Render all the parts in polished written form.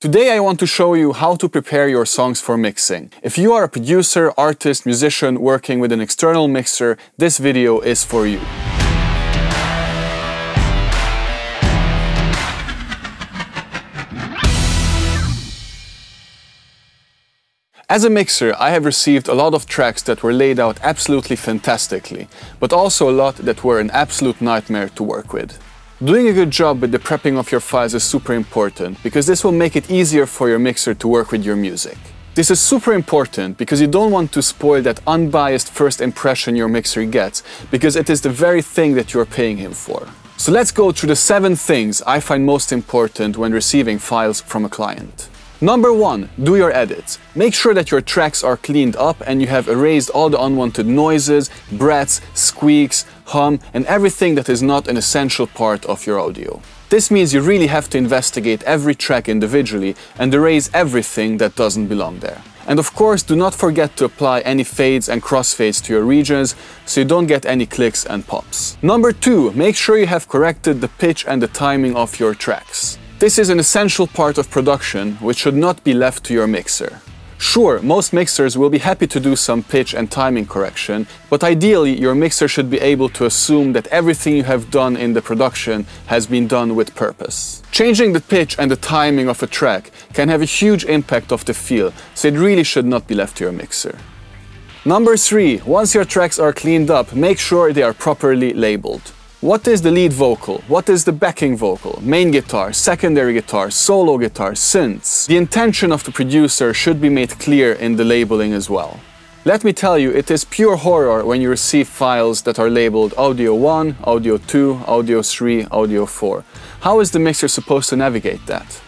Today I want to show you how to prepare your songs for mixing. If you are a producer, artist, musician working with an external mixer, this video is for you. As a mixer, I have received a lot of tracks that were laid out absolutely fantastically, but also a lot that were an absolute nightmare to work with. Doing a good job with the prepping of your files is super important, because this will make it easier for your mixer to work with your music. This is super important because you don't want to spoil that unbiased first impression your mixer gets, because it is the very thing that you're paying him for. So let's go through the 7 things I find most important when receiving files from a client. Number 1, do your edits. Make sure that your tracks are cleaned up and you have erased all the unwanted noises, breaths, squeaks, hum, and everything that is not an essential part of your audio. This means you really have to investigate every track individually and erase everything that doesn't belong there. And of course, do not forget to apply any fades and crossfades to your regions so you don't get any clicks and pops. Number 2, make sure you have corrected the pitch and the timing of your tracks. This is an essential part of production which should not be left to your mixer. Sure, most mixers will be happy to do some pitch and timing correction, but ideally your mixer should be able to assume that everything you have done in the production has been done with purpose. Changing the pitch and the timing of a track can have a huge impact of the feel, so it really should not be left to your mixer. Number 3, once your tracks are cleaned up, make sure they are properly labeled. What is the lead vocal? What is the backing vocal? Main guitar, secondary guitar, solo guitar, synths? The intention of the producer should be made clear in the labeling as well. Let me tell you, it is pure horror when you receive files that are labeled Audio 1, Audio 2, Audio 3, Audio 4. How is the mixer supposed to navigate that?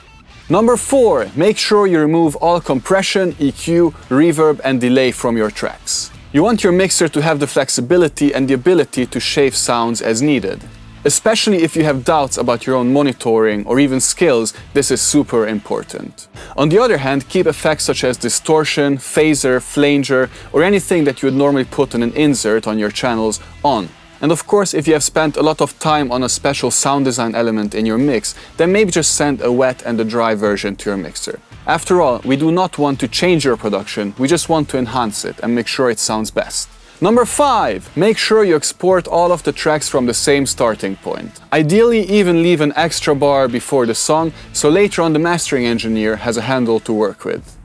Number 4, make sure you remove all compression, EQ, reverb and delay from your tracks. You want your mixer to have the flexibility and the ability to shave sounds as needed. Especially if you have doubts about your own monitoring or even skills, this is super important. On the other hand, keep effects such as distortion, phaser, flanger, or anything that you would normally put on an insert on your channels on. And of course, if you have spent a lot of time on a special sound design element in your mix, then maybe just send a wet and a dry version to your mixer. After all, we do not want to change your production, we just want to enhance it and make sure it sounds best. Number 5, make sure you export all of the tracks from the same starting point. Ideally, even leave an extra bar before the song, so later on the mastering engineer has a handle to work with.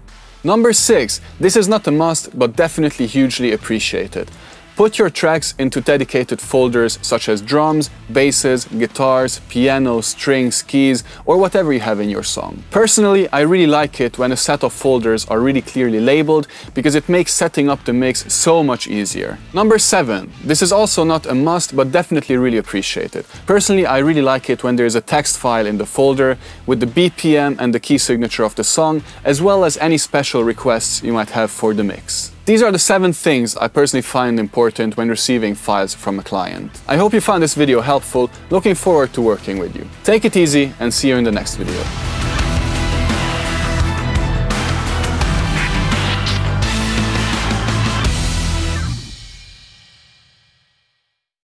Number 6, this is not a must, but definitely hugely appreciated. Put your tracks into dedicated folders such as drums, basses, guitars, piano, strings, keys, or whatever you have in your song. Personally, I really like it when a set of folders are really clearly labeled because it makes setting up the mix so much easier. Number 7. This is also not a must, but definitely really appreciated. Personally, I really like it when there is a text file in the folder with the BPM and the key signature of the song, as well as any special requests you might have for the mix. These are the 7 things I personally find important when receiving files from a client. I hope you found this video helpful. Looking forward to working with you. Take it easy and see you in the next video.